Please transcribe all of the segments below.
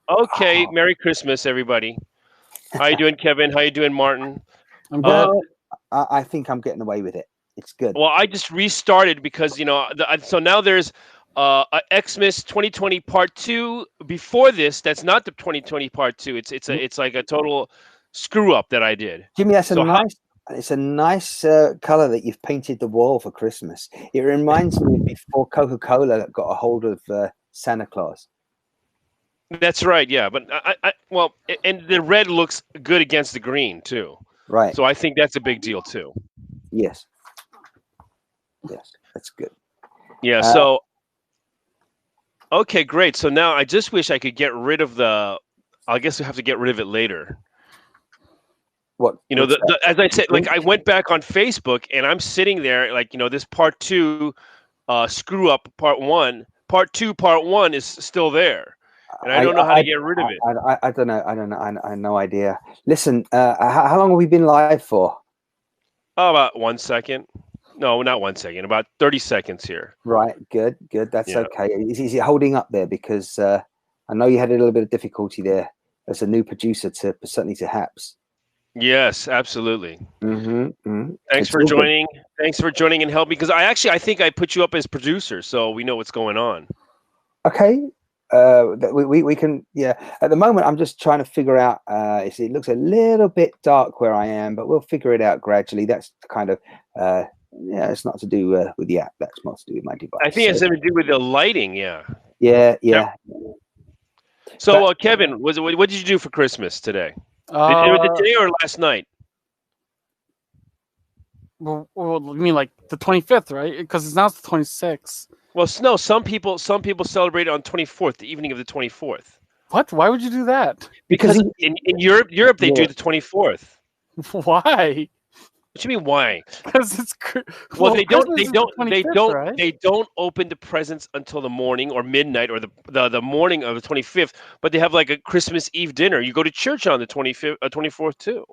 Okay, Merry Christmas, everybody. How you doing, Kevin? How you doing, Martin? I'm good. Well, I think I'm getting away with it. It's good. Well, I just restarted because so now there's a Xmas 2020 Part Two. Before this, that's not the 2020 Part Two. It's like a total screw up that I did. Jimmy, that's a So how, nice. It's a nice color that you've painted the wall for Christmas. It reminds me of before Coca-Cola got a hold of Santa Claus. that's right, yeah. But and the red looks good against the green too. Right. So I think that's a big deal too. Yes. Yes, that's good. Yeah. So okay, great. So now I just wish I could get rid of the. I guess we have to get rid of it later. What? As I said, like I went back on Facebook and I'm sitting there, like this Part Two, screw up Part Two, Part One is still there, and I don't know how to get rid of it. I don't know. I don't know. I have no idea. Listen, how long have we been live for? Oh, about 1 second. No, not 1 second. About 30 seconds here. Right. Good. That's okay. Is it holding up there? Because I know you had a little bit of difficulty there as a new producer certainly to Haps. Yes, absolutely. Mm-hmm. Thanks for joining. Thanks for joining and helping, because I think I put you up as producer, so we know what's going on. Okay. We can, at the moment I'm just trying to figure out, it looks a little bit dark where I am, but we'll figure it out gradually. That's the kind of it's not to do with the app, that's more to do with my device. I think it's something to do with the lighting. Yeah. So Kevin, what did you do for Christmas today? Was it today or last night? Well, you mean like the 25th, right? Because it's now the 26th. Well, no. Some people celebrate on 24th, the evening of the 24th. What? Why would you do that? Because in Europe they do the 24th. Why? What do you mean why? Because it's well, they don't open the presents until the morning or midnight or the morning of the 25th. But they have like a Christmas Eve dinner. You go to church on the 24th too.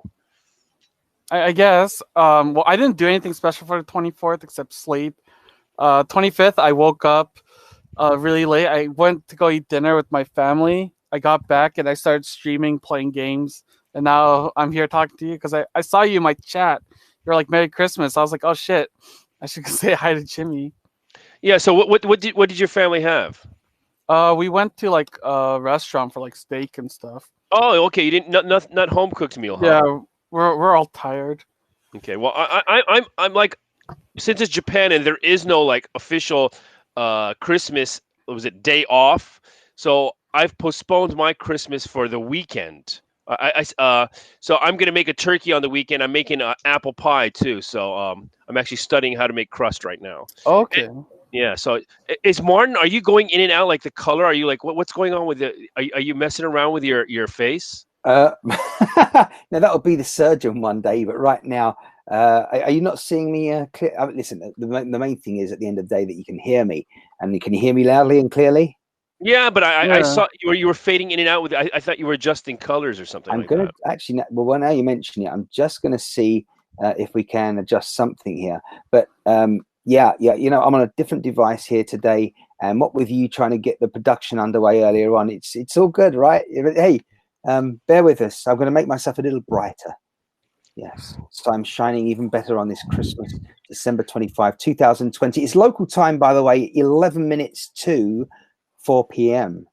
I guess. Well, I didn't do anything special for the 24th except sleep. 25th, I woke up really late. I went to go eat dinner with my family. I got back and I started streaming, playing games. And now I'm here talking to you because I saw you in my chat. You're like, Merry Christmas. I was like, oh shit, I should say hi to Jimmy. Yeah. So what did your family have? We went to like a restaurant for like steak and stuff. Oh, okay. You didn't not home cooked meal, huh? Yeah, we're all tired. Okay. Well, I'm like, since it's Japan and there is no like official Christmas, was it day off? So I've postponed my Christmas for the weekend. So I'm gonna make a turkey on the weekend. I'm making apple pie too. So I'm actually studying how to make crust right now. Okay. Yeah. So is Martin? Are you going in and out like the color? Are you like what's going on with it? Are you messing around with your face? Now that would be the surgeon one day, but right now, are you not seeing me clear? Listen, the main thing is at the end of the day that you can hear me, and can you hear me loudly and clearly? Yeah, but I saw you were fading in and out with it. I thought you were adjusting colors or something. I'm going to actually, well, now you mention it, I'm just going to see if we can adjust something here. But yeah, I'm on a different device here today, and what with you trying to get the production underway earlier on, it's all good, right? Hey, bear with us. I'm going to make myself a little brighter. Yes, so I'm shining even better on this Christmas, December 25, 2020. It's local time, by the way, 11 minutes to 4 p.m.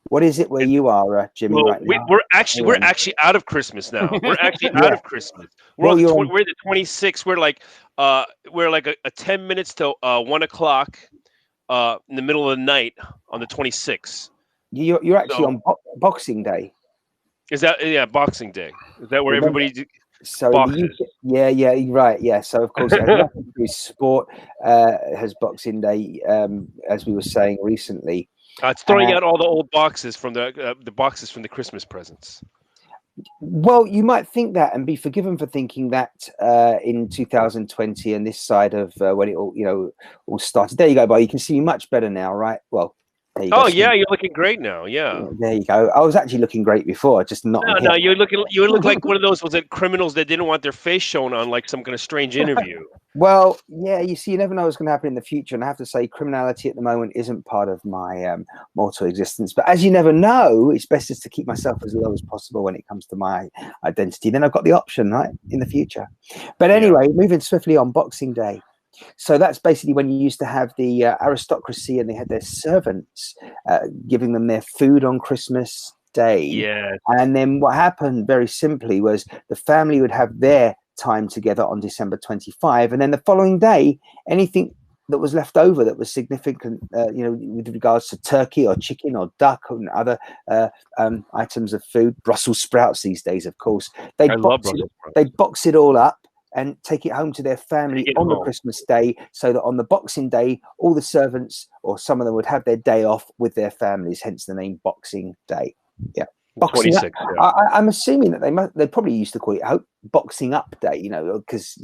What is it where you are, Jimmy, right now? We're actually out of Christmas now. We're actually out of Christmas. We're the 26th. We're like a 10 minutes to 1 o'clock in the middle of the night on the 26th. You're actually on Boxing Day. Is that Boxing Day? Is that where everybody? So yeah, right, yeah. So of course, sport has Boxing Day, as we were saying recently. It's throwing out all the old boxes from the boxes from the Christmas presents. Well, you might think that and be forgiven for thinking that in 2020 and this side of when it all started. There you go, but you can see me much better now, right? Well, There you go. Oh yeah, you're looking great now. Yeah. There you go. I was actually looking great before, just not on No, here. you look like one of those was it criminals that didn't want their face shown on like some kind of strange interview. Well, yeah, you see, you never know what's going to happen in the future. And I have to say, criminality at the moment isn't part of my mortal existence. But as you never know, it's best just to keep myself as low as possible when it comes to my identity. Then I've got the option, right, in the future. But anyway, moving swiftly on Boxing Day. So that's basically when you used to have the aristocracy and they had their servants giving them their food on Christmas Day. Yeah. And then what happened very simply was the family would have their time together on December 25. And then the following day, anything that was left over that was significant, with regards to turkey or chicken or duck and other items of food, Brussels sprouts these days, of course, they'd box it all up and take it home to their family on the Christmas Day, so that on the Boxing Day, all the servants or some of them would have their day off with their families, hence the name Boxing Day. Yeah. Boxing up. Yeah. I'm assuming that they probably used to call it Boxing Up Day, because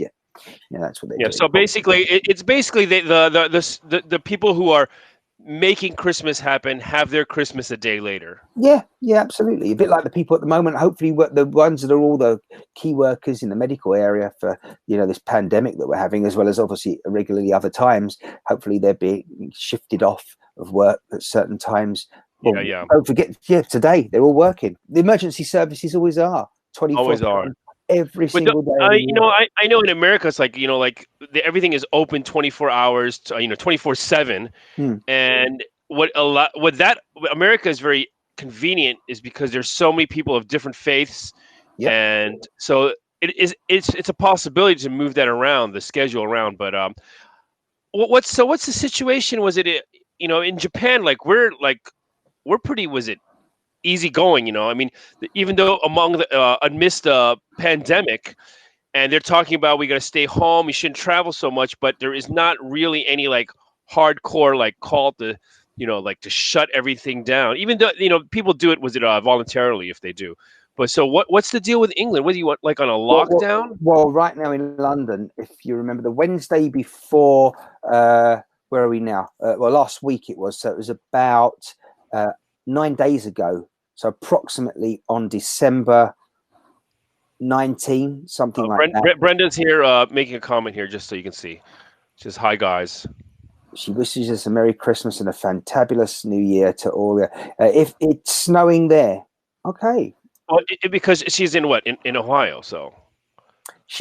that's what they do. So basically, it's basically the people who are making Christmas happen have their Christmas a day later. Yeah, absolutely. A bit like the people at the moment, hopefully the ones that are all the key workers in the medical area for, this pandemic that we're having, as well as obviously regularly other times, hopefully they're being shifted off of work at certain times. Well, don't forget, today they're all working. The emergency services always are 24. Always are. Every single day. I know in America it's like everything is open 24 hours, 24/7, and what America is very convenient is because there's so many people of different faiths, and so it's a possibility to move that around, the schedule around. But what's the situation? Was it in Japan we're pretty easygoing, I mean, even though amidst the pandemic, and they're talking about we got to stay home, you shouldn't travel so much, but there is not really any hardcore call to to shut everything down. Even though people do it voluntarily if they do. But so what's the deal with England? What do you want, on a lockdown? Well, right now in London, if you remember, the Wednesday before, where are we now? Last week it was. So it was about 9 days ago. So approximately on December 19, something like that. Brenda's here making a comment here just so you can see. She says, "Hi, guys." She wishes us a Merry Christmas and a fantabulous New Year to all. If it's snowing there, okay. Well, because she's in in Ohio, so.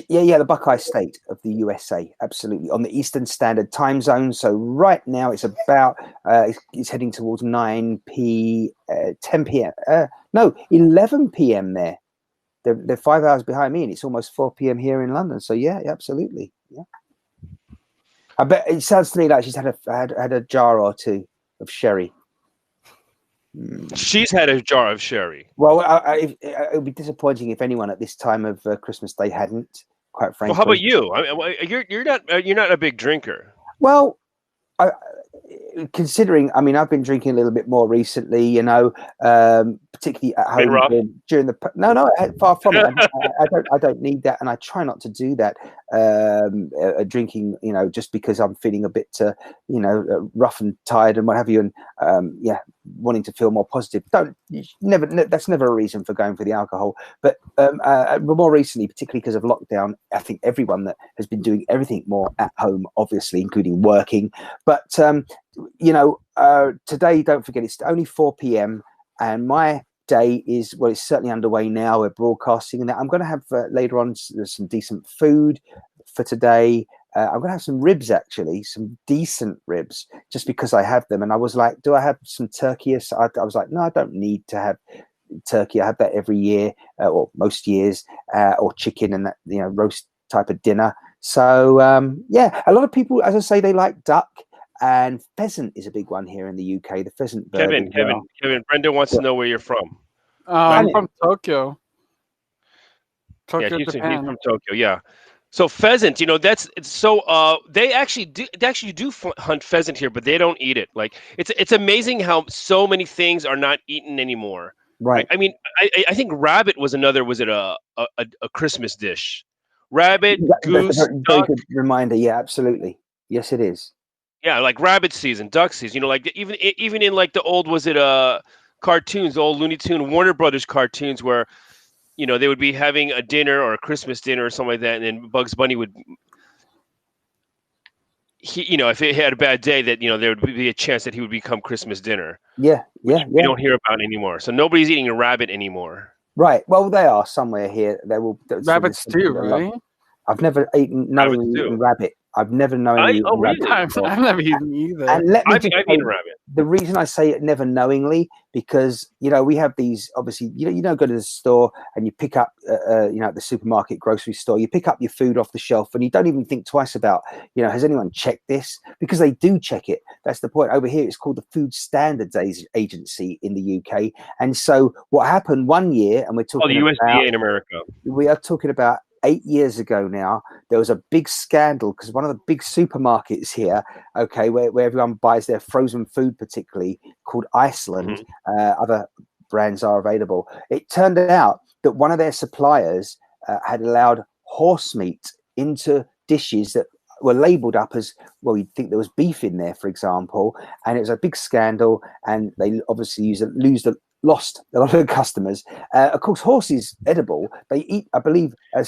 The Buckeye State of the USA, absolutely, on the Eastern Standard Time Zone. So right now it's about it's heading towards 10 p.m. No, 11 p.m. there. They're 5 hours behind me, and it's almost 4 p.m. here in London. So absolutely, yeah. I bet it sounds to me like she's had a jar or two of sherry. She's had a jar of sherry. Well, it would be disappointing if anyone at this time of Christmas Day hadn't. Quite frankly. Well, how about you? You're not a big drinker. Well, considering, I've been drinking a little bit more recently. Particularly at home during the. No, far from it. I don't need that, and I try not to do that. Drinking, just because I'm feeling a bit, rough and tired and what have you, and wanting to feel more positive. That's never a reason for going for the alcohol. But more recently, particularly because of lockdown, I think everyone that has been doing everything more at home, obviously, including working. But today, don't forget, it's only 4 p.m. and my day is, well, it's certainly underway now. We're broadcasting and that. I'm going to have later on some decent food for today. I'm going to have some ribs, actually, some decent ribs, just because I have them. And I was like, do I have some turkey? I was like, no, I don't need to have turkey. I have that every year, or most years, or chicken and that, roast type of dinner. So, a lot of people, as I say, they like duck. And pheasant is a big one here in the UK. The pheasant bird. Kevin, Brenda wants to know where you're from. I'm from Tokyo. Japan. He's from Tokyo. Yeah. So pheasant, it's so they actually do hunt pheasant here, but they don't eat it. It's amazing how so many things are not eaten anymore. Right. I think rabbit was a Christmas dish. Rabbit, goose, that's a very good reminder. Yeah, absolutely. Yes, it is. Yeah, like rabbit season, duck season. You know, like even in like the old was it cartoons, old Looney Tune Warner Brothers cartoons where they would be having a dinner or a Christmas dinner or something like that, and then Bugs Bunny would if it had a bad day that there would be a chance that he would become Christmas dinner, Yeah, which yeah, we yeah. don't hear about anymore. So nobody's eating a rabbit anymore. Right. Well, they are somewhere here. They will. Rabbits too, right? I've never knowingly eaten rabbit. I've never knowingly eaten rabbit. Really? I've never eaten either. And let me I've eaten rabbit. The reason I say it never knowingly, because we have these, obviously go to the store and you pick up at the supermarket, grocery store, you pick up your food off the shelf and you don't even think twice about has anyone checked this, because they do check it. That's the point. Over here it's called the Food Standards Agency in the UK. And so what happened one year, and we're talking the USDA in America, we are talking about 8 years ago now, there was a big scandal because one of the big supermarkets here, where everyone buys their frozen food, particularly, called Iceland, other brands are available. It turned out that one of their suppliers had allowed horse meat into dishes that were labeled up as, well, you'd think there was beef in there, for example, and it was a big scandal, and they obviously lost a lot of customers. Of course, horse is edible. They eat, I believe. We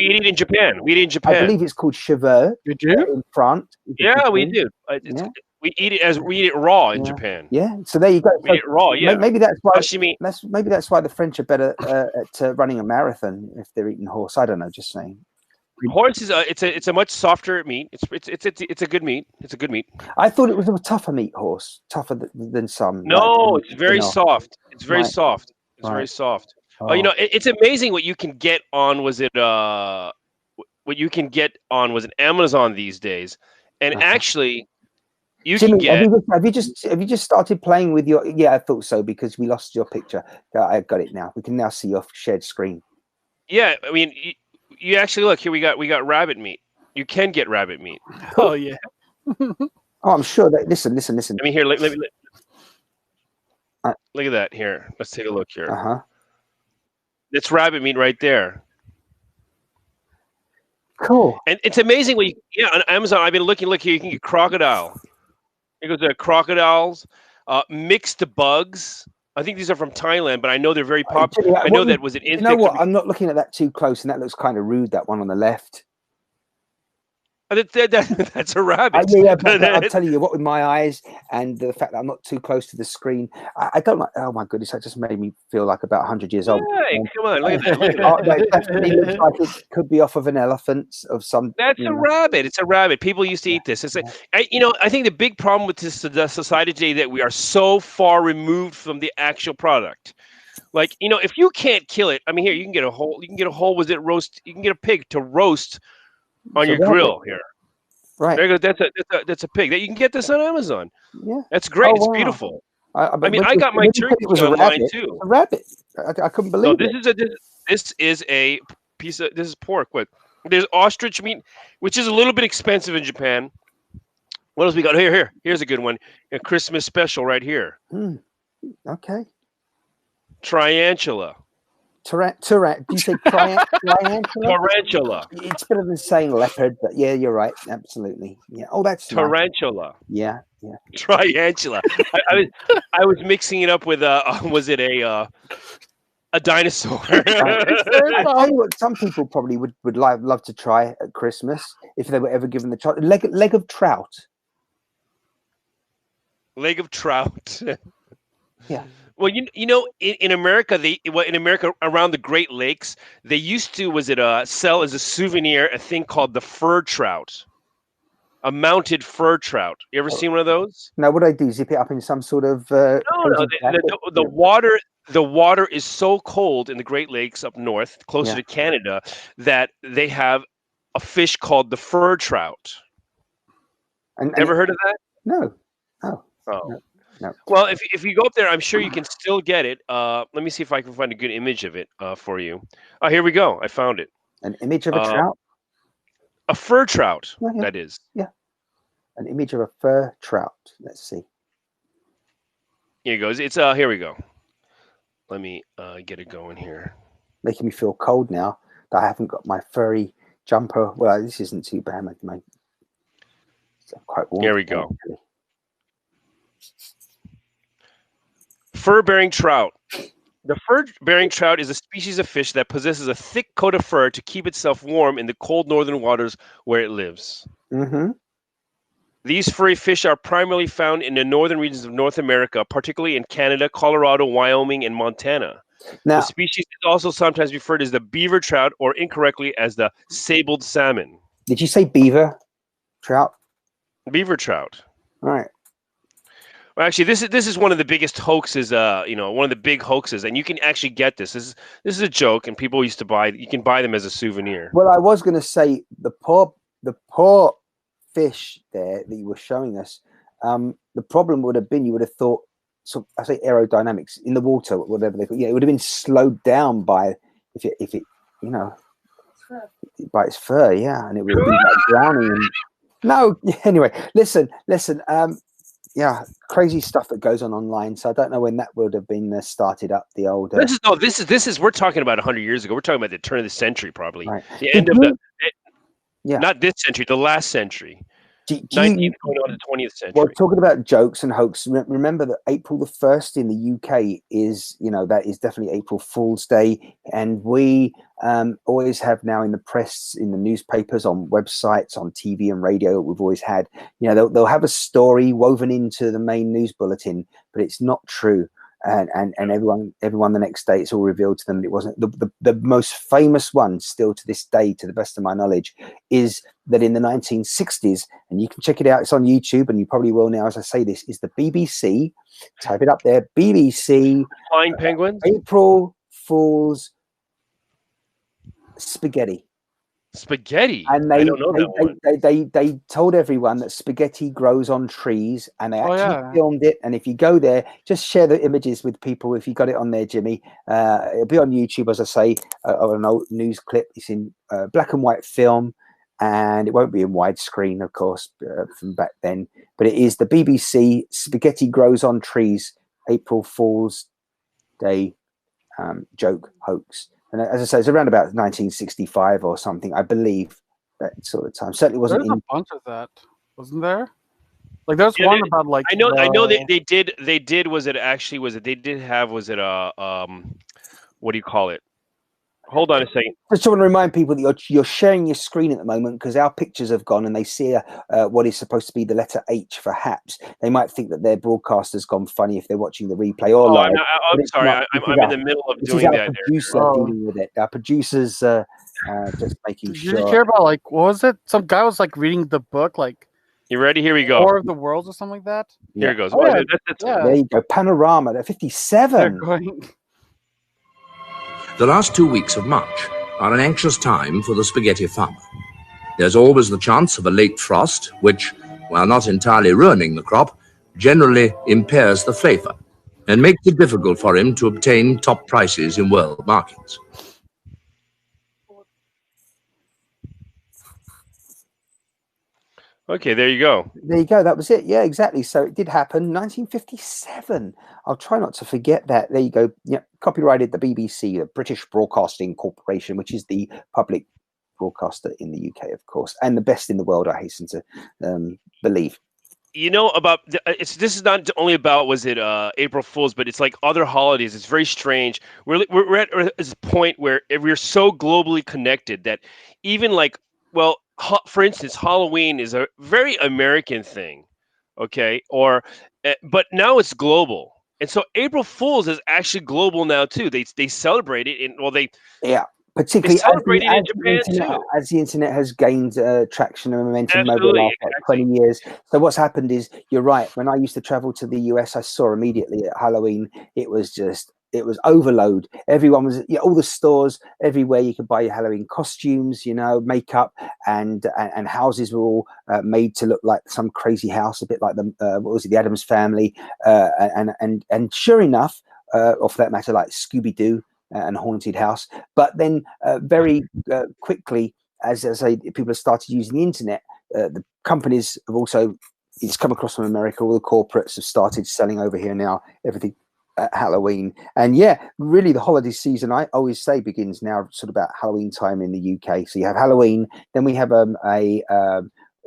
eat it in Japan. We eat it in Japan. I believe it's called cheveux. You do? In France. Yeah, we do. We eat it raw in Japan. Yeah. So there you go. We eat it raw. Yeah. Maybe that's why. Sashimi. Maybe that's why the French are better at running a marathon if they're eating horse. I don't know. Just saying. Horse is it's a much softer meat. It's a good meat. It's a good meat. I thought it was a tougher meat, horse, tougher than some. No, it's very soft. It's very soft. It's very soft. Oh. It's amazing what you can get on. Was it what you can get on? Was it Amazon these days? And actually, Jimmy, can get. Have you just started playing with your? Yeah, I thought so because we lost your picture. I got it now. We can now see your shared screen. Yeah, I mean. You actually look here. We got rabbit meat. You can get rabbit meat. Oh yeah. Oh, I'm sure that. Listen. I mean, here. Look at that. Here. Let's take a look here. It's rabbit meat right there. Cool. And it's amazing on Amazon. I've been looking. Look here. You can get crocodile. Here goes the crocodiles, mixed bugs. I think these are from Thailand, but I know they're very popular. I know that was an insect. You know what? I'm not looking at that too close, and that looks kind of rude. That one on the left. That's a rabbit. But I'll tell you what, with my eyes and the fact that I'm not too close to the screen, I don't like. Oh my goodness, that just made me feel like about 100 years old. Hey, come on, look at that. That definitely looks like it could be off of an elephant of some. That's a rabbit. It's a rabbit. People used to eat this. It's I think the big problem with this society today that we are so far removed from the actual product. Like, if you can't kill it, I mean, here you can get a whole. Was it roast? You can get a pig to roast on your grill here. Right. That's a pig. That you can get this on Amazon. Yeah. That's great. Oh, it's wow. beautiful. I got my turkey online too. A rabbit. I couldn't believe it. This is a piece of pork. What? There's ostrich meat, which is a little bit expensive in Japan. What else we got here? Here's a good one. A Christmas special right here. Okay. Tarantula. Do you say tarantula? Tarantula. It's better than saying leopard, but yeah, you're right. Absolutely. Yeah. Oh, that's tarantula. Nice. Yeah. Tarantula. I was mixing it up with was it a dinosaur? I tell you what, some people probably would love to try at Christmas if they were ever given the chance. Leg of trout. Leg of trout. Yeah. Well, in America, in America around the Great Lakes, they used to sell as a souvenir a thing called the fur trout, a mounted fur trout. You ever seen one of those? No. What do I do? Zip it up in some sort of? No. The water is so cold in the Great Lakes up north, closer to Canada, that they have a fish called the fur trout. Ever heard of that? No. Oh. No. Well, if you go up there, I'm sure you can still get it. Let me see if I can find a good image of it for you. Oh, here we go. I found it. An image of a trout? A fur trout, that is. Yeah. An image of a fur trout. Let's see. Here it goes. It's here we go. Let me get it going here. Making me feel cold now that I haven't got my furry jumper. Well, this isn't too bad. quite warm. Here we go. Fur-bearing trout. The fur-bearing trout is a species of fish that possesses a thick coat of fur to keep itself warm in the cold northern waters where it lives. Mm-hmm. These furry fish are primarily found in the northern regions of North America, particularly in Canada, Colorado, Wyoming, and Montana. Now, The species is also sometimes referred as the beaver trout or incorrectly as the sabled salmon. did you say beaver trout? Beaver trout. All right. Well, actually, this is one of the biggest hoaxes. One of the big hoaxes, and you can actually get this. This is a joke, and people used to buy. You can buy them as a souvenir. Well, I was going to say the poor fish there that you were showing us. The problem would have been you would have thought. So I say aerodynamics in the water, whatever they call. Yeah, it would have been slowed down by if it by its fur. Yeah, and it would have been like drowning. And, no, anyway, listen. Yeah, crazy stuff that goes on online. So I don't know when that would have been started up. The old. This is. We're talking about 100 years ago. We're talking about the turn of the century, probably. Right. The end of the. Yeah. Not this century. The last century. Do 19th going on to 20th century. Well, talking about jokes and hoax, remember that April the 1st in the UK is, that is definitely April Fool's Day. And we always have now in the press, in the newspapers, on websites, on TV and radio, we've always had, they'll have a story woven into the main news bulletin, but it's not true. And everyone the next day, it's all revealed to them that it wasn't. The most famous one still to this day, to the best of my knowledge, is that in the 1960s, and you can check it out, it's on YouTube, and you probably will now as I say this, is the BBC. Type it up there, BBC. Flying penguins? April Fool's spaghetti. Spaghetti? And I don't know that one. they told everyone that spaghetti grows on trees, and they actually filmed it. And if you go there, just share the images with people. If you got it on there, Jimmy, it'll be on YouTube, as I say, of an old news clip. It's in black and white film, and it won't be in widescreen, of course, from back then. But it is the BBC Spaghetti Grows on Trees April Fool's Day joke hoax. And as I say, it's around about 1965 or something, I believe, that sort of time. Certainly wasn't. There's a bunch of that, wasn't there? Like there's one about like. I know they did. They did. Was it they did have? Was it what do you call it? Hold on a second. I just want to remind people that you're sharing your screen at the moment because our pictures have gone and they see what is supposed to be the letter H for haps. They might think that their broadcaster's gone funny if they're watching the replay or live. I'm sorry. I'm in the middle of doing that. Dealing with it. Our producers just making sure. Did you hear about what was it? Some guy was reading the book You ready? Here we go. War of the Worlds or something like that. Here it goes. Oh, yeah. There you go. Panorama. They're 57. The last 2 weeks of March are an anxious time for the spaghetti farmer. There's always the chance of a late frost, which, while not entirely ruining the crop, generally impairs the flavor and makes it difficult for him to obtain top prices in world markets. Okay, there you go. There you go. That was it. Yeah, exactly. So it did happen. 1957. I'll try not to forget that. There you go. Yeah, copyrighted the BBC, the British Broadcasting Corporation, which is the public broadcaster in the UK, of course, and the best in the world, I hasten to believe. About this is not only about April Fool's, but it's like other holidays. It's very strange. We're at this point where we're so globally connected that even for instance, Halloween is a very American thing, okay? But now it's global, and so April Fool's is actually global now too. They celebrate it, particularly in Japan too. As the internet has gained traction and momentum over the last 20 years. So what's happened is, you're right. When I used to travel to the US, I saw immediately at Halloween, it was overload. Everyone was, all the stores everywhere. You could buy your Halloween costumes, makeup, and houses were all made to look like some crazy house, a bit like the Addams Family, and sure enough, or for that matter, like Scooby-Doo and Haunted House. But then very quickly, as I say, people have started using the internet. The companies have also, it's come across from America. All the corporates have started selling over here now. Everything at Halloween, and really the holiday season, I always say, begins now sort of about Halloween time in the UK. So you have Halloween, then we have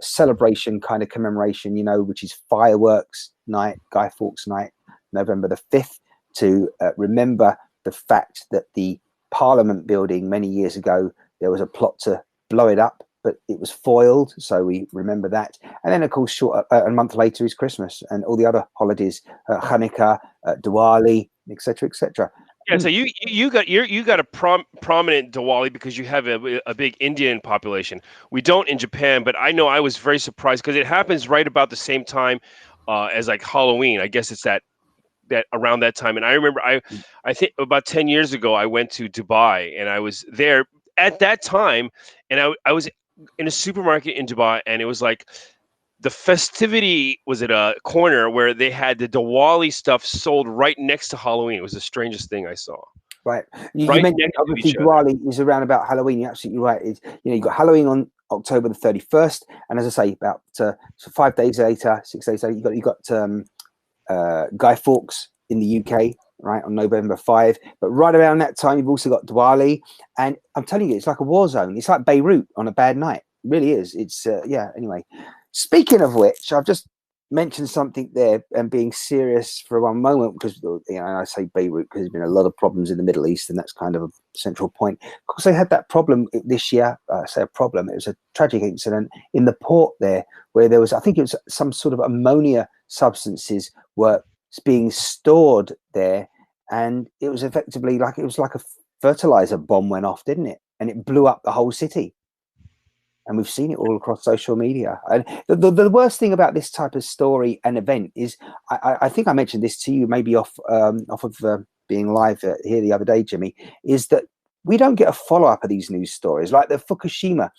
celebration kind of commemoration, which is fireworks night, Guy Fawkes night, November the 5th, to remember the fact that the Parliament building many years ago, there was a plot to blow it up, but it was foiled, so we remember that. And then, of course, a month later is Christmas and all the other holidays, Hanukkah, Diwali, etc., etc. Yeah, so you got a prominent Diwali because you have a big Indian population. We don't in Japan, but I know I was very surprised because it happens right about the same time as like Halloween. I guess it's that around that time. And I remember I think about 10 years ago I went to Dubai and I was there at that time, and I was in a supermarket in Dubai, and it was like the festivity was at a corner where they had the Diwali stuff sold right next to Halloween. It was the strangest thing I saw. Right. You Right mentioned next to obviously each other. Diwali is around about Halloween. You're absolutely right. You've got Halloween on October the 31st, and as I say, about so 5 days later, 6 days later, you got Guy Fawkes in the UK, right, on November 5. But right around that time, you've also got Diwali, and I'm telling you, it's like a war zone. It's like Beirut on a bad night. It really is. It's yeah. Anyway, speaking of which, I've just mentioned something there, and being serious for one moment, because I say Beirut because there's been a lot of problems in the Middle East, and that's kind of a central point. Of course, they had that problem this year. I say a problem. It was a tragic incident in the port there, where there was, I think it was some sort of ammonia substances were being stored there, and it was effectively like a fertilizer bomb went off, didn't it? And it blew up the whole city. And we've seen it all across social media. And the worst thing about this type of story and event is, I think I mentioned this to you maybe off of being live here the other day, Jimmy, is that we don't get a follow-up of these news stories, like the Fukushima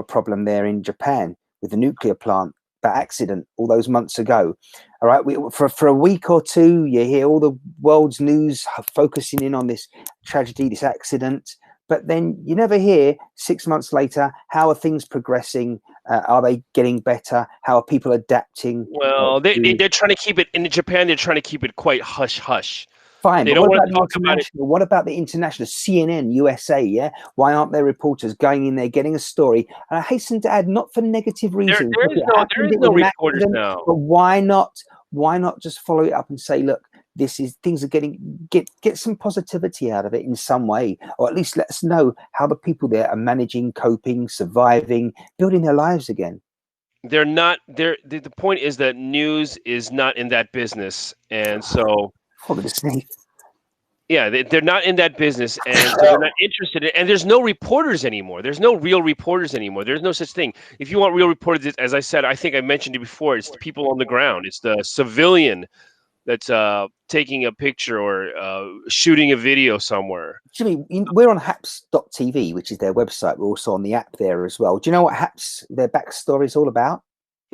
problem there in Japan with the nuclear plant, that accident all those months ago. All right, for a week or two, you hear all the world's news focusing in on this tragedy, this accident. But then you never hear 6 months later, how are things progressing? Are they getting better? How are people adapting? Well, they're trying to keep it in Japan. They're trying to keep it quite hush hush. Fine, They but don't what want about to the talk about it. international? What about the international CNN, USA? Yeah, why aren't there reporters going in there getting a story? And I hasten to add, not for negative reasons. There is no reporters now. But why not? Why not just follow it up and say, look, things are get some positivity out of it in some way, or at least let us know how the people there are managing, coping, surviving, building their lives again. They're not. The point is that news is not in that business, and so. Yeah, they're not in that business, and so they're not interested in it. And there's no reporters anymore. There's no real reporters anymore. There's no such thing. If you want real reporters, as I said, I think I mentioned it before, it's the people on the ground. It's the civilian that's taking a picture or shooting a video somewhere. Jimmy, we're on haps.tv, which is their website. We're also on the app there as well. Do you know what Haps, their backstory is all about?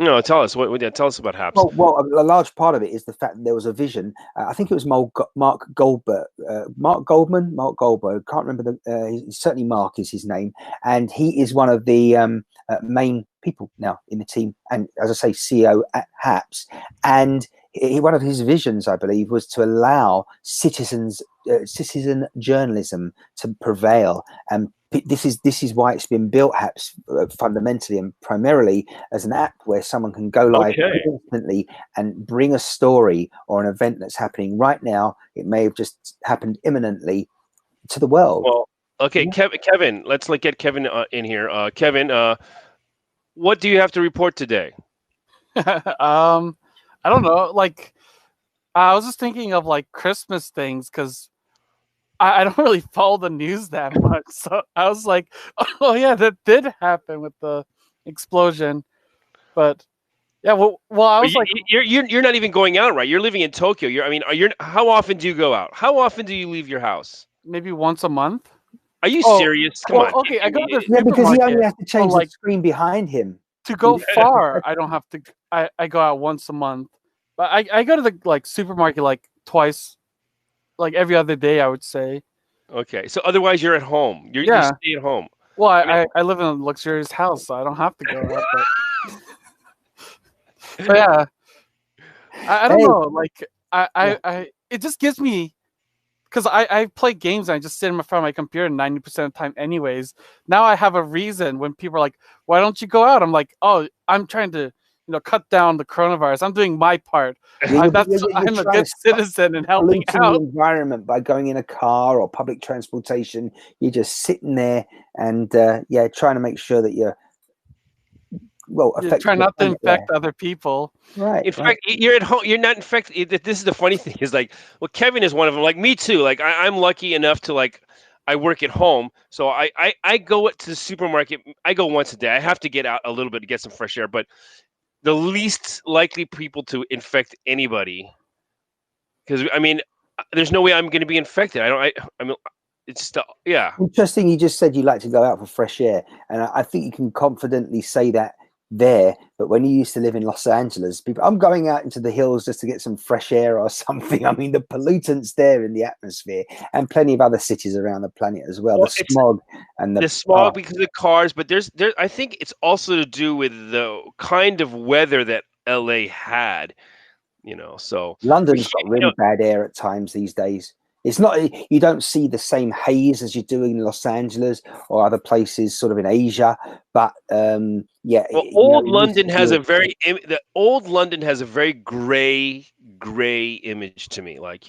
No, tell us. Tell us about Haps. Well, a large part of it is the fact that there was a vision. I think it was Mark Goldberg. Mark Goldman. I can't remember certainly Mark is his name, and he is one of the main people now in the team. And as I say, CEO at Haps. And one of his visions, I believe, was to allow citizen journalism to prevail. And this is why it's been built, Haps, fundamentally and primarily as an app where someone can go live instantly and bring a story or an event that's happening right now. It may have just happened imminently to the world. Well, okay, yeah. Kevin, let's get Kevin in here. Kevin, what do you have to report today? I don't know. Like, I was just thinking of like Christmas things because I don't really follow the news that much. So I was like, oh yeah, that did happen with the explosion. But yeah, well I was like, you're not even going out, right? You're living in Tokyo. How often do you go out? How often do you leave your house? Maybe once a month. Are you serious? Come on. Okay, I go to the supermarket. Because he only has to change the screen behind him. To go far, I don't have to. I go out once a month, but I go to the supermarket like twice, like every other day, I would say. Okay, so otherwise you're at home. You stay at home. Well, I live in a luxurious house, so I don't have to go out. But yeah, I don't know. Like I it just gives me because I play games and I just sit in front of my computer 90% of the time anyways. Now I have a reason when people are like, why don't you go out? I'm like, oh, I'm trying to cut down the coronavirus. I'm doing my part. Yeah, I'm you're a trying good to citizen and helping polluting out. the environment by going in a car or public transportation. You're just sitting there and trying to make sure that you're Try affecting the not to planet there. infect other people. Right. In fact, you're at home. You're not infected. This is the funny thing. Is like, well, Kevin is one of them. Like me too. Like I'm lucky enough to like, I work at home, so I go to the supermarket. I go once a day. I have to get out a little bit to get some fresh air. But the least likely people to infect anybody, because I mean, there's no way I'm going to be infected. I mean, it's just, yeah. Interesting. You just said you like to go out for fresh air, and I think you can confidently say that there. But when you used to live in Los Angeles, people, I'm going out into the hills just to get some fresh air or something. I mean, the pollutants there in the atmosphere, and plenty of other cities around the planet as well. Well, The smog and the smog because of the cars, but there. I think it's also to do with the kind of weather that LA had. So but London's got really bad air at times these days. It's not, you don't see the same haze as you do in Los Angeles or other places sort of in Asia, but well, old London has a very gray image to me. Like,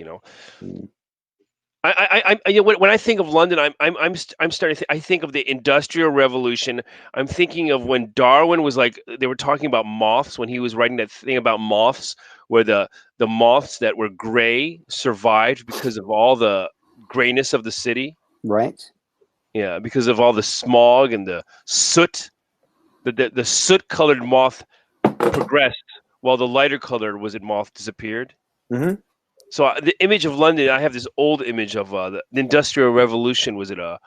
when I think of London, I'm starting to I think of the Industrial Revolution. I'm thinking of when Darwin was like, they were talking about moths when he was writing that thing about moths, where the moths that were gray survived because of all the grayness of the city. Right. Yeah, because of all the smog and the soot. The soot colored moth progressed while the lighter colored moth disappeared. Mm-hmm. So the image of London, I have this old image of the Industrial Revolution. Was it a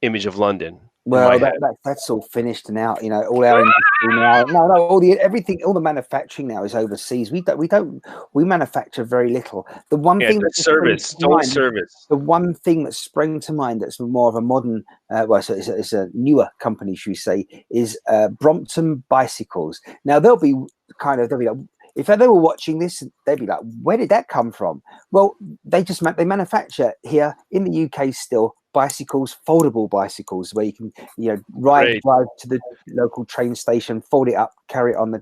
image of London? Well, that's all finished now. All our industry now. No, all the manufacturing now is overseas. We manufacture very little. The one thing the one thing that sprang to mind that's more of a modern, it's a newer company, should we say, is Brompton Bicycles. Now they'll be like, if they were watching this, they'd be like, where did that come from? Well, they manufacture here in the UK still bicycles, foldable bicycles, where you can drive to the local train station, fold it up, carry it on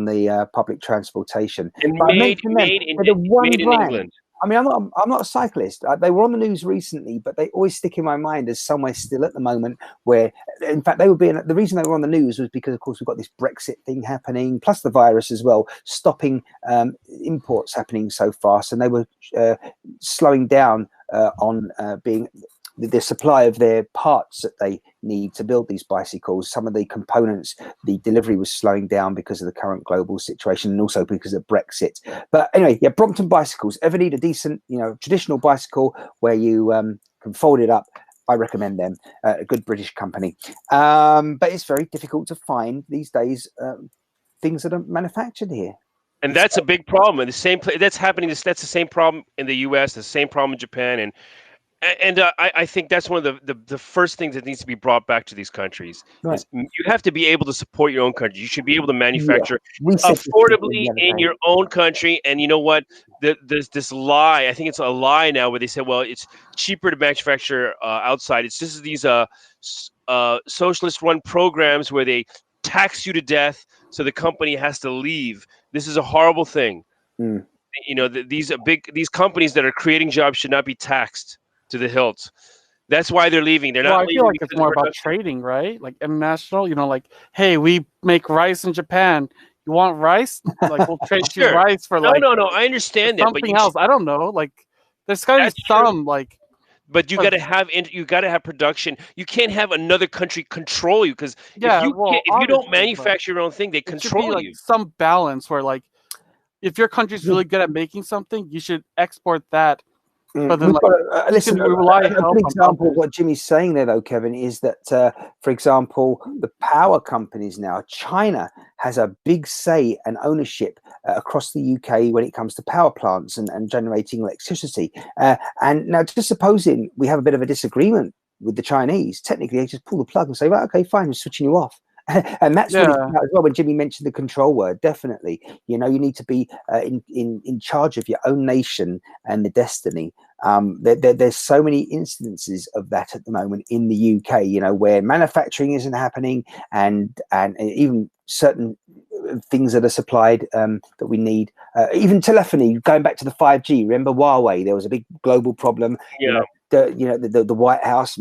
the public transportation. And made in England. I mean, I'm not a cyclist. They were on the news recently, but they always stick in my mind as somewhere still at the moment where, in fact, the reason they were on the news was because, of course, we've got this Brexit thing happening, plus the virus as well, stopping imports happening so fast, and they were slowing down on being the supply of their parts that they need to build these bicycles. Some of the components, the delivery was slowing down because of the current global situation and also because of Brexit. But anyway, yeah, Brompton Bicycles. Ever need a decent, traditional bicycle where you can fold it up, I recommend them. A good British company. But it's very difficult to find these days things that are manufactured here. And that's a big problem. And the same that's happening. That's the same problem in the U.S. The same problem in Japan. And I think that's one of the first things that needs to be brought back to these countries. Right. Is you have to be able to support your own country. You should be able to manufacture affordably in your own country. And you know what? There's this lie. I think it's a lie now where they say, well, it's cheaper to manufacture outside. It's just these socialist-run programs where they tax you to death, so the company has to leave. This is a horrible thing. Mm. These companies that are creating jobs should not be taxed to the hilt. That's why they're leaving. They're not. I feel like it's more about trading, right? Like international. Like, hey, we make rice in Japan. You want rice? Like, we'll trade you rice for no. I understand that, something else. I don't know. Like, there's got to be some like. But you got to have production. You can't have another country control you because if you don't manufacture your own thing, they control you. Some balance where like, if your country's really good at making something, you should export that. But then, listen, a good example of what Jimmy's saying there, though, Kevin, is that, for example, the power companies now, China has a big say and ownership across the UK when it comes to power plants and generating electricity. And now, just supposing we have a bit of a disagreement with the Chinese, technically they just pull the plug and say, right, okay, fine, we're switching you off. And that's what it's about as well. When Jimmy mentioned the control word, definitely, you need to be in charge of your own nation and the destiny. There's so many incidences of that at the moment in the UK, you know, where manufacturing isn't happening, and even certain things that are supplied that we need, even telephony. Going back to the 5G, remember Huawei? There was a big global problem. Yeah. The White House,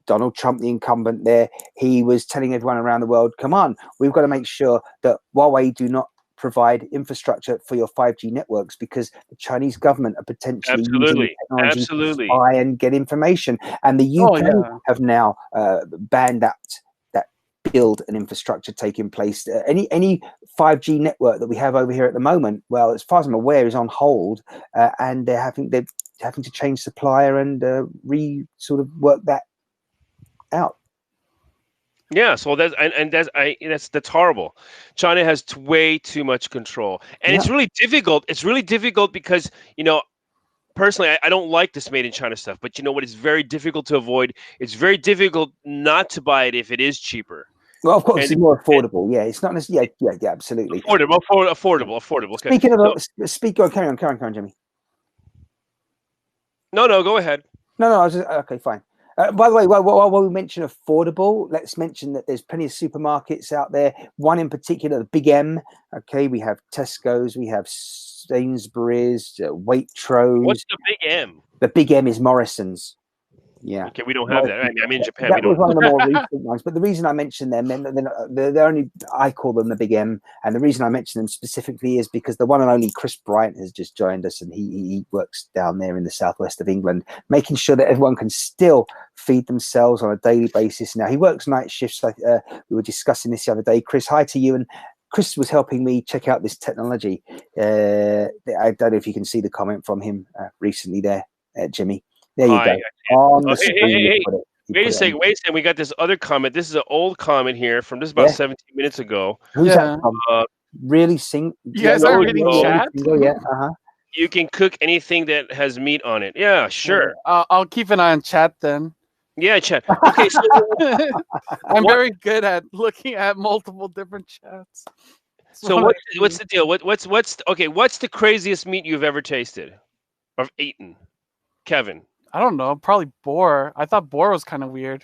Donald Trump, the incumbent there, he was telling everyone around the world, come on, we've got to make sure that Huawei do not provide infrastructure for your 5G networks, because the Chinese government are potentially using the technology to spy and get information. And the UK have now banned that build and infrastructure taking place. Any 5G network that we have over here at the moment, well, as far as I'm aware, is on hold, and they're having to change supplier and sort of work that out. Yeah, so that's horrible. China has way too much control, and it's really difficult. It's really difficult because, you know, personally, I don't like this made in China stuff. But you know what? It's very difficult to avoid. It's very difficult not to buy it if it is cheaper. Well, of course, it's more affordable. Yeah, it's not necessarily. Yeah, absolutely. Affordable. Okay. Speaking of, carry on, Jimmy. No, go ahead. No, I was just, okay, fine. By the way, while we mention affordable, let's mention that there's plenty of supermarkets out there. One in particular, the Big M. Okay, we have Tesco's, we have Sainsbury's, Waitrose. What's the Big M? The Big M is Morrison's. Yeah. Okay, we don't have that. I'm in Japan. That was one of the more recent ones. But the reason I mention them, they're only, I call them the Big M. And the reason I mention them specifically is because the one and only Chris Bryant has just joined us, and he works down there in the southwest of England, making sure that everyone can still feed themselves on a daily basis. Now, he works night shifts. We were discussing this the other day. Chris, hi to you. And Chris was helping me check out this technology. I don't know if you can see the comment from him recently there, Jimmy. There you go. Hey. Wait a second. We got this other comment. This is an old comment here from just about 17 minutes ago. Who's that from? Really sing? You guys are reading chat? Yeah. You can cook anything that has meat on it. Yeah, sure. I'll keep an eye on chat then. Yeah, chat. Okay, so I'm very good at looking at multiple different chats. So what's the deal? What's the craziest meat you've ever tasted or eaten, Kevin? I don't know. Probably boar. I thought boar was kind of weird.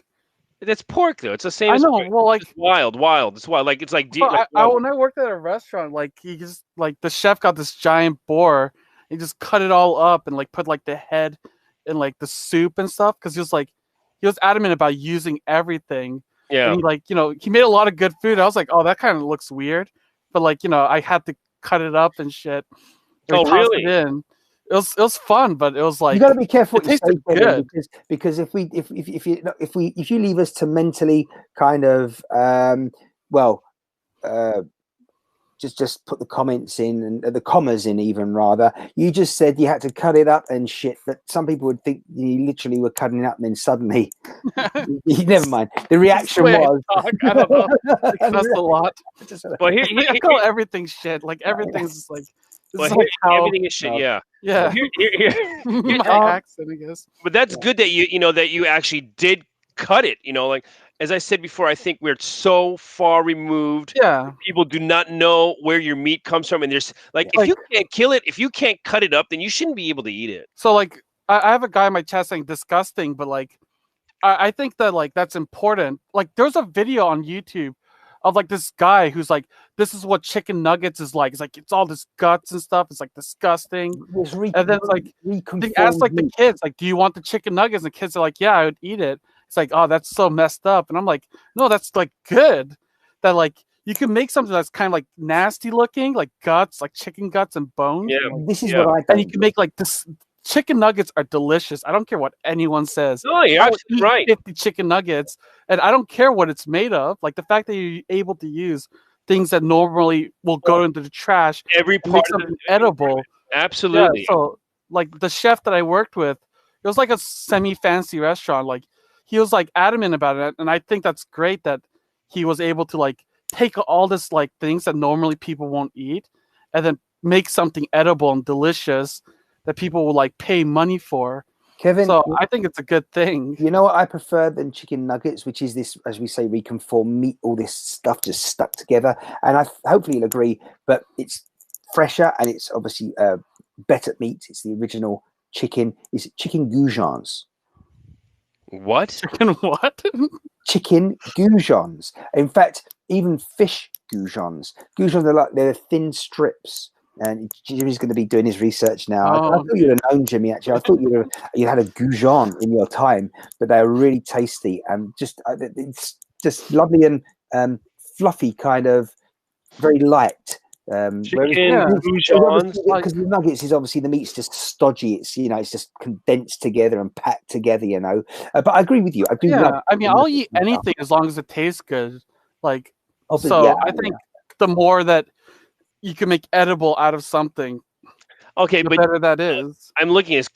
That's pork though. It's the same. I know. Well, like it's wild. It's wild. Like it's like. When I worked at a restaurant, like he just like the chef got this giant boar. He just cut it all up and like put like the head in like the soup and stuff, because he was adamant about using everything. Yeah. And he, like, you know, he made a lot of good food. I was like, oh, that kind of looks weird, but like, you know, I had to cut it up and shit. Oh, really? It was fun, but it was like, you got to be careful. It tasted good because if you leave us to mentally kind of just put the comments in and the commas in, even rather. You just said you had to cut it up and shit. That some people would think you literally were cutting it up, and then suddenly, never mind. The reaction was, I don't know. That's a lot. Well, I call everything shit. Like everything's like. Everything is shit. Yeah. Well, my accent, I guess. But that's good that you actually did cut it. You know, like as I said before, I think we're so far removed. Yeah. People do not know where your meat comes from, and there's if you can't kill it, if you can't cut it up, then you shouldn't be able to eat it. So like, I have a guy in my chat saying disgusting, but like, I think that like that's important. Like, there's a video on YouTube of like this guy who's like, this is what chicken nuggets is like. It's like, it's all this guts and stuff. It's like disgusting. And then it's like, they ask like the kids, like, do you want the chicken nuggets? And the kids are like, yeah, I would eat it. It's like, oh, that's so messed up. And I'm like, no, that's like good. That like, you can make something that's kind of like nasty looking, like guts, like chicken guts and bones. Yeah. This is what I think. And you can make like this. Chicken nuggets are delicious. I don't care what anyone says. No, you're absolutely right. 50 chicken nuggets, and I don't care what it's made of. Like the fact that you're able to use things that normally will go into the trash, every part make something edible. Absolutely. Yeah, so, like the chef that I worked with, it was like a semi-fancy restaurant. Like he was like adamant about it, and I think that's great that he was able to like take all this like things that normally people won't eat, and then make something edible and delicious that people will like pay money for. Kevin, so I think it's a good thing. You know what I prefer than chicken nuggets, which is this, as we say, reconformed meat, all this stuff just stuck together. And hopefully you'll agree, but it's fresher and it's obviously better meat. It's the original chicken. Is chicken goujons? What? Chicken what? Chicken goujons. In fact, even fish goujons. Goujons are like they're thin strips. And Jimmy's going to be doing his research now. I thought you'd have known, Jimmy. Actually, I thought you had a goujon in your time, but they're really tasty and just it's just lovely and fluffy, kind of very light. Chicken goujons, because the nuggets is obviously the meat's just stodgy. It's it's just condensed together and packed together. But I agree with you. I do. Yeah, I mean, I'll eat anything as long as it tastes good. Like, I think the more that you can make edible out of something, okay, the but better that is. I'm looking at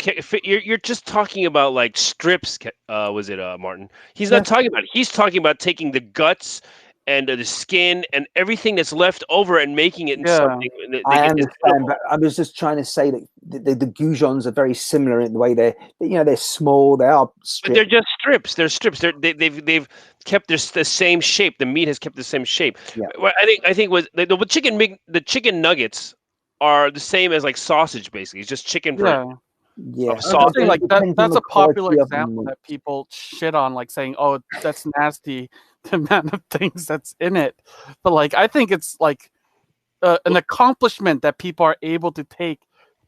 you're just talking about like strips. Was it Martin? He's not talking about it. He's talking about taking the guts and the skin and everything that's left over and making it into something. I understand, but I was just trying to say that the goujons are very similar in the way they're small. They are strips. But they're just strips. They're strips. They've kept the same shape. The meat has kept the same shape. Yeah. Well, I think was the chicken nuggets are the same as like sausage. Basically, it's just chicken for sausage. Like that's a popular example that people shit on, like saying, "Oh, that's nasty." The amount of things that's in it, but like I think it's like an accomplishment that people are able to take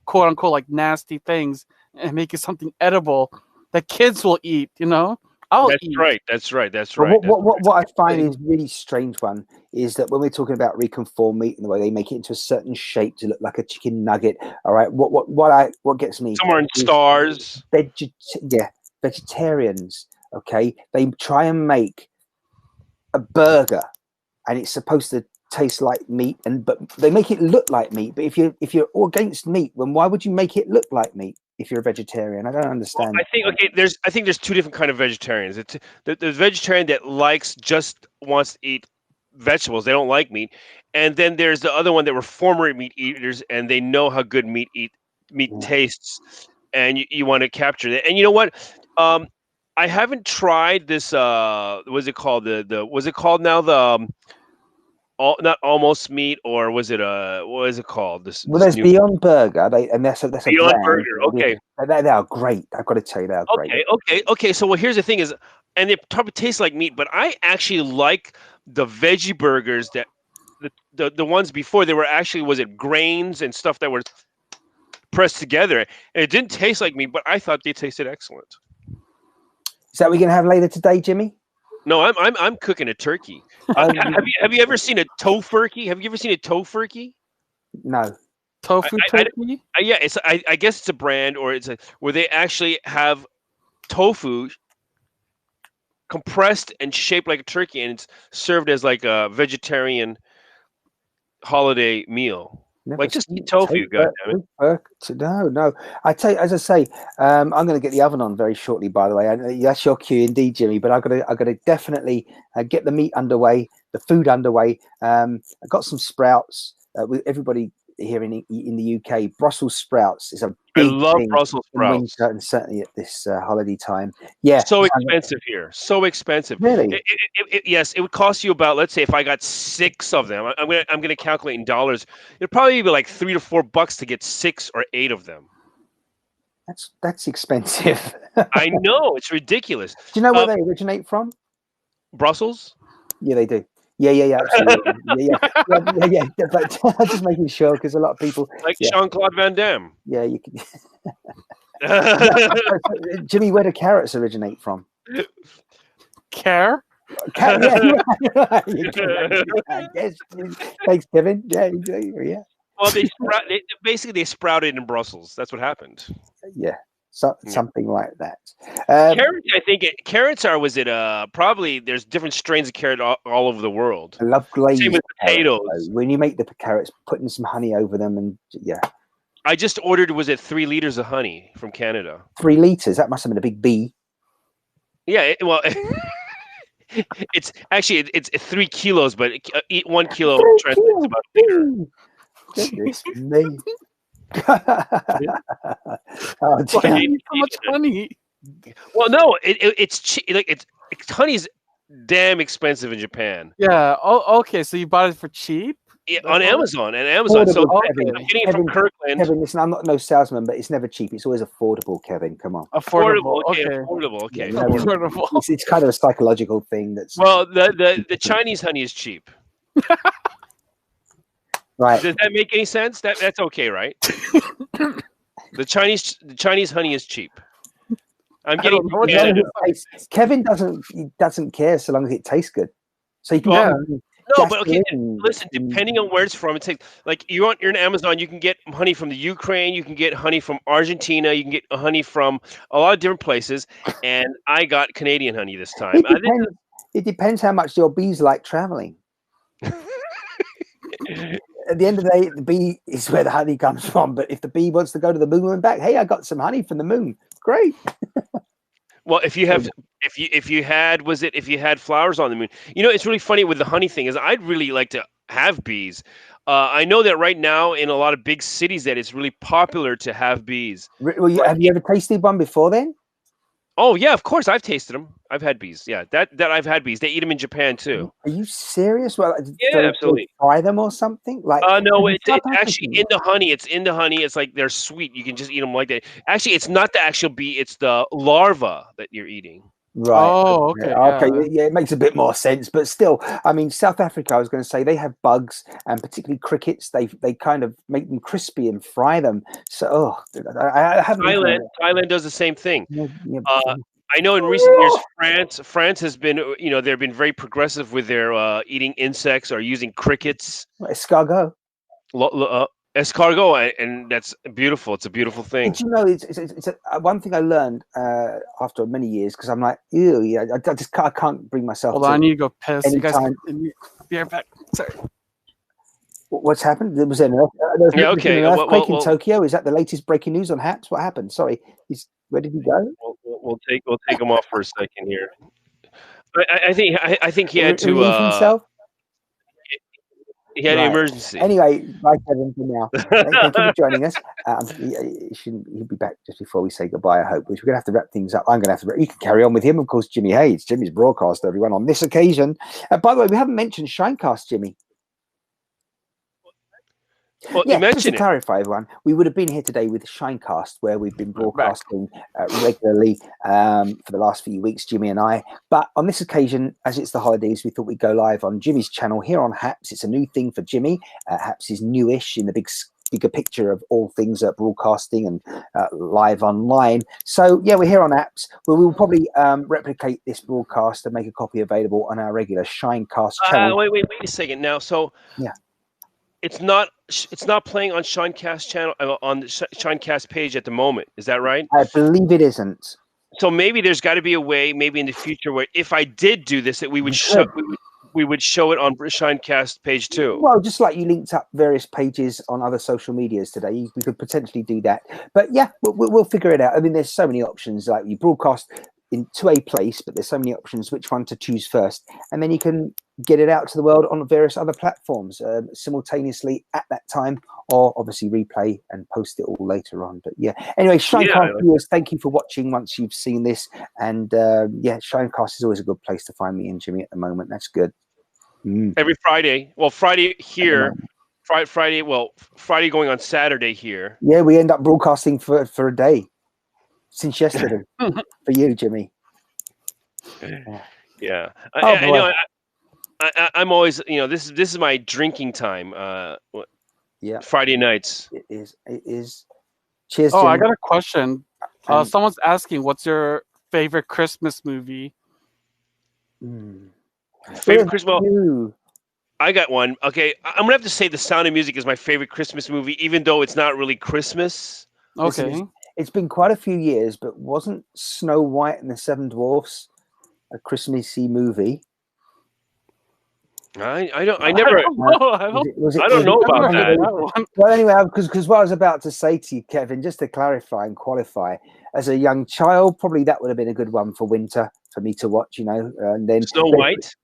quote unquote like nasty things and make it something edible that kids will eat. That's right. That's right. What I find is really strange one is that when we're talking about reconform meat and the way they make it into a certain shape to look like a chicken nugget. All right, what gets me somewhere in stars. Vegetarians. Okay, they try and make a burger, and it's supposed to taste like meat, but they make it look like meat. But if you're all against meat, then why would you make it look like meat if you're a vegetarian? I don't understand. Well, I think there's two different kind of vegetarians. It's the vegetarian that wants to eat vegetables. They don't like meat, and then there's the other one that were former meat eaters and they know how good meat tastes, and you want to capture that. And you know what? I haven't tried this. What's it called? Was it called now not almost meat, or was it what is it called? There's Beyond Burger. That's a Beyond brand. Burger. Okay, they are great. I've got to tell you, they are great. Okay. So here's the thing: and they probably taste like meat, but I actually like the veggie burgers that the ones before. They were actually grains and stuff that were pressed together, and it didn't taste like meat, but I thought they tasted excellent. Is that what we're gonna have later today, Jimmy? No, I'm cooking a turkey. Have you ever seen a tofurkey? Have you ever seen a tofurkey? No. Tofu turkey? Yeah, I guess it's a brand, or it's where they actually have tofu compressed and shaped like a turkey, and it's served as like a vegetarian holiday meal. Like just eat tofu, goddammit. No. I tell you, as I say, I'm going to get the oven on very shortly. By the way, that's your cue, indeed, Jimmy. But I've got to definitely get the meat underway, the food underway. I got some sprouts. With everybody here in the UK, Brussels sprouts is a big I love thing Brussels sprouts, in winter, and certainly at this holiday time. Yeah, so expensive here. So expensive. Really? Yes, it would cost you about, let's say, if I got 6 of them. I'm gonna calculate in dollars. It'd probably be like $3 to $4 to get 6 or 8 of them. That's expensive. I know, it's ridiculous. Do you know where they originate from? Brussels. Yeah, they do. Yeah, absolutely. yeah. But I'm just making sure because a lot of people like Jean-Claude Van Damme. Yeah, you can. Jimmy, where do carrots originate from? Care? Yeah. Yes. Thanks, Kevin. Yeah. Well, they sprouted in Brussels. That's what happened. Yeah. Something like that. Carrots, I think carrots are. Was it probably? There's different strains of carrot all over the world. I love glazed. Same with potatoes. Carrots, when you make the carrots, putting some honey over them, and I just ordered. Was it 3 liters of honey from Canada? 3 liters. That must have been a big bee. Yeah. Well, it's actually it's 3 kilos, but eat 1 kilo translates about a liter. Goodness me. Oh, so much honey. Well, no, it's honey's damn expensive in Japan. Yeah. Oh, okay. So you bought it for cheap? on Amazon and Amazon. So Affordable, I'm Kevin. getting it from Kirkland. Kevin, listen, I'm not no salesman, but it's never cheap. It's always affordable, Kevin. Come on. Affordable. Okay. Affordable. Okay. Yeah, you know, Affordable. it's kind of a psychological thing. That's Well, the Chinese honey is cheap. right. Does that make any sense? That's okay, right? The Chinese honey is cheap. I'm getting know what As long as Canada. it tastes- Kevin doesn't care so long as it tastes good. So you can Yeah. No, but okay. gasoline Listen, depending on where it's from, it takes like you're on Amazon. You can get honey from the Ukraine. You can get honey from Argentina. You can get honey from a lot of different places. And I got Canadian honey this time. it depends how much your bees like traveling. At the end of the day, the bee is where the honey comes from. But if the bee wants to go to the moon and back, hey, I got some honey from the moon. Great. Well, if you had flowers on the moon, it's really funny with the honey thing is I'd really like to have bees. I know that right now in a lot of big cities that it's really popular to have bees. Have you ever tasted one before then? Oh yeah, of course I've tasted them. I've had bees. Yeah, that I've had bees. They eat them in Japan too. Are you serious? Well, Yeah, absolutely. Fry them or something? Like No, it's actually in the honey. It's in the honey. It's like they're sweet. You can just eat them like that. Actually, it's not the actual bee. It's the larva that you're eating. Right. Oh, okay. Okay. Yeah, it makes a bit more sense. But still, I mean, South Africa, I was going to say, they have bugs and particularly crickets. They kind of make them crispy and fry them. So, I haven't. Thailand does the same thing. Yeah. I know in recent years, France has been, they've been very progressive with their eating insects or using crickets. Escargot. Escargot, and that's beautiful. It's a beautiful thing. Did you know it's one thing I learned after many years, because I'm like, ew, yeah, I can't bring myself. Hold on, I need to go piss. You guys, anytime. be right back. Sorry. What's happened? There was an earthquake in well, Tokyo. Is that the latest breaking news on Haps? What happened? Sorry, where did he go? We'll take him off for a second here. I think he had to relieve himself. He had an emergency. Anyway, bye, Kevin, for now. Thank you for joining us. He'll be back just before we say goodbye, I hope. We're going to have to wrap things up. I'm going to have to. You can carry on with him, of course, Jimmy Hayes. Jimmy's broadcaster, everyone, on this occasion. By the way, we haven't mentioned Shinecast, Jimmy. Well, yeah, you mentioned just to clarify, everyone, we would have been here today with Shinecast, where we've been broadcasting regularly for the last few weeks, Jimmy and I. But on this occasion, as it's the holidays, we thought we'd go live on Jimmy's channel here on Haps. It's a new thing for Jimmy. Haps is newish in the bigger picture of all things broadcasting and live online. So yeah, we're here on Apps, where we will probably replicate this broadcast and make a copy available on our regular Shinecast channel. Wait a second now. So yeah. It's not playing on Shinecast channel on the Shinecast page at the moment. Is that right? I believe it isn't. So maybe there's got to be a way, maybe in the future, where if I did do this, that we would show it on Shinecast page too. Well, just like you linked up various pages on other social medias today, we could potentially do that. But yeah, we'll figure it out. I mean, there's so many options. Like you broadcast into a place, but there's so many options which one to choose first, and then you can get it out to the world on various other platforms simultaneously at that time, or obviously replay and post it all later on. But yeah, anyway, Shinecast viewers, thank you for watching once you've seen this. And yeah, Shinecast is always a good place to find me and Jimmy at the moment. That's good. Every Friday, well, Friday here, Friday going on Saturday here. Yeah, we end up broadcasting for a day since yesterday for you, Jimmy. Yeah, I know. I'm always, this is my drinking time. Yeah, Friday nights. It is. Cheers. Oh, Jimmy. I got a question. Someone's asking, what's your favorite Christmas movie? Favorite Christmas? I got one. Okay, I'm gonna have to say The Sound of Music is my favorite Christmas movie, even though it's not really Christmas. Okay. It's been quite a few years, but wasn't Snow White and the Seven Dwarfs a Christmassy movie? I don't know about that. Well, anyway, because what I was about to say to you, Kevin, just to clarify and qualify, as a young child, probably that would have been a good one for winter for me to watch. And then Snow White.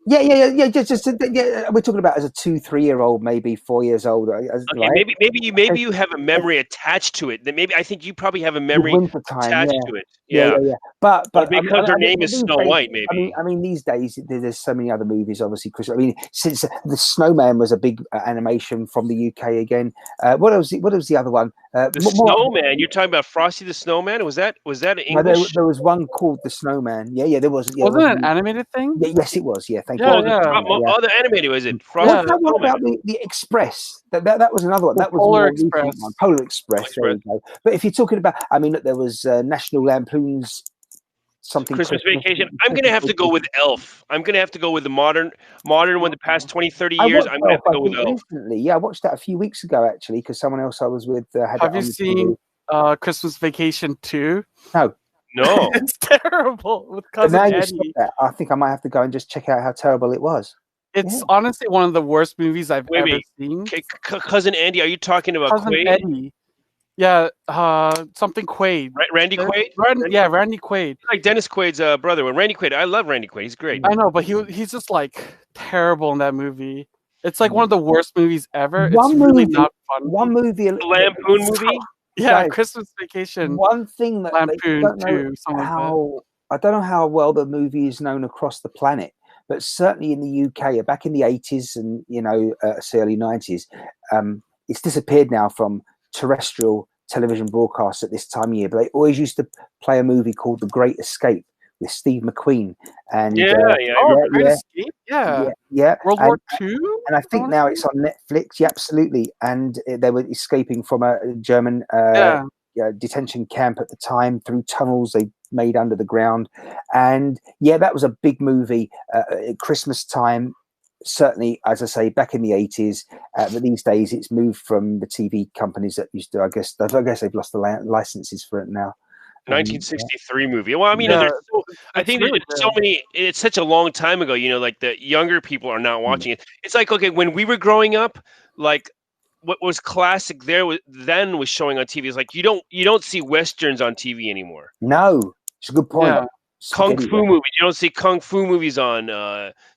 Yeah. Just we're talking about as a 2-3-year-old, maybe 4 years old. Okay, right? maybe you have a memory attached to it. That maybe I think you probably have a memory attached to it. Yeah. But because her name is these Snow days- White, maybe. I mean, these days there's so many other movies. Obviously, Chris. I mean, since the Snowman was a big animation from the UK again. What else? What was the other one? The Snowman. You're talking about Frosty the Snowman? Was that English? There was one called the Snowman. Yeah, there was. Yeah, Wasn't it an animated thing? Yeah, yes, it was. Yeah, thank Yeah, you. The animated was it? What Frosty the about Snowman. the Express? That was another one. That was Polar more recent Express. one. Polar Express. There you go. But if you're talking about, I mean, look, there was National Lampoon's something Christmas Vacation. I'm gonna have to go with Elf. I'm gonna have to go with the modern one. The past 20, 30 years. I'm gonna have to go with Elf. Recently. Yeah, I watched that a few weeks ago actually because someone else I was with had. Have you seen Christmas Vacation 2? No. No, It's terrible with But cousin now you Eddie. said that, I think I might have to go and just check out how terrible it was. It's honestly one of the worst movies I've ever seen. Cousin Andy, are you talking about Cousin Quaid? Eddie. Yeah, something Quaid. Randy Quaid? Randy Quaid. Like Dennis Quaid's brother. Randy Quaid. I love Randy Quaid. He's great. I know, but he's just like terrible in that movie. It's like one of the worst movies ever. One it's really movie- not fun. One movie, The Lampoon movie. Yeah, Guys, Christmas Vacation. One thing that Lampoon don't know 2, something like that. how I don't know how well the movie is known across the planet, but certainly in the UK, back in the 80s and early 90s, it's disappeared now from terrestrial television broadcasts at this time of year. But they always used to play a movie called The Great Escape with Steve McQueen. And World War II. And I think now it's on Netflix. Yeah, absolutely. And they were escaping from a German detention camp at the time through tunnels they made under the ground. And that was a big movie at Christmas time. Certainly, as I say, back in the 80s, but these days it's moved from the TV companies that used to. I guess they've lost the licenses for it now. 1963 movie. Well, I mean, I think there's so many. It's such a long time ago. Like the younger people are not watching it. It's like, okay, when we were growing up, like what was classic then was showing on TV. It's like you don't see westerns on TV anymore. No, it's a good point. Yeah. Kung Fu movies. You don't see Kung Fu movies on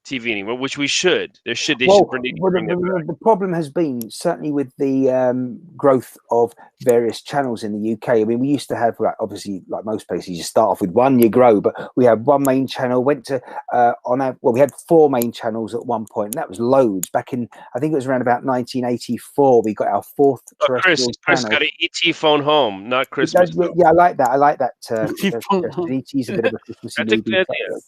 TV anymore, which we should. They should bring the problem has been certainly with the growth of various channels in the UK. I mean, we used to have, obviously, like most places, you start off with one, you grow, but we had one main channel. Went to we had 4 main channels at one point, and that was loads. Back in, I think it was around about 1984, we got our 4th terrestrial Chris channel. got an ET phone home, not Christmas. Yeah, I like that. I like that. ET's a bit of a Christmas movie.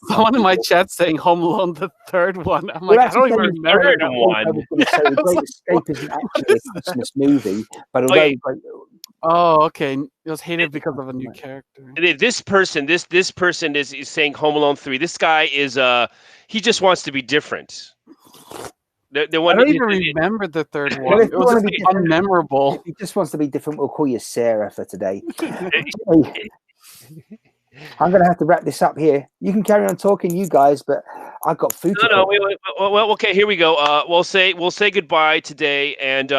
Someone in my chat saying Home Alone, the third one. I'm like, I don't even remember that one. I was going to say, The Great Escape isn't actually a Christmas movie, but although... Oh, okay. It was hated because of a new character. This person is saying Home Alone 3. This guy is he just wants to be different. I don't even remember the third one. It was just unmemorable. If he just wants to be different, we'll call you Sarah for today. I'm going to have to wrap this up here. You can carry on talking, you guys, but I've got food to cook. Well, okay, here we go. We'll say goodbye today, and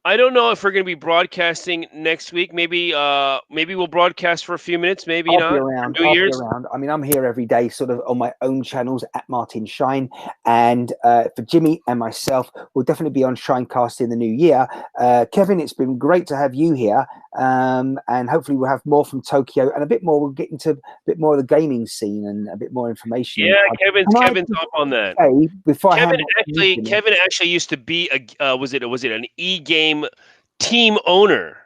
I don't know if we're going to be broadcasting next week. Maybe we'll broadcast for a few minutes. Maybe I'll not. Be around. I'll be around. I mean, I'm here every day, sort of on my own channels at Martin Shine, and for Jimmy and myself, we'll definitely be on Shinecast in the new year. Kevin, it's been great to have you here, and hopefully we'll have more from Tokyo and a bit more. We'll get into a bit more of the gaming scene and a bit more information. Yeah, Kevin's up on that. Kevin actually used to be was it an e-game team owner?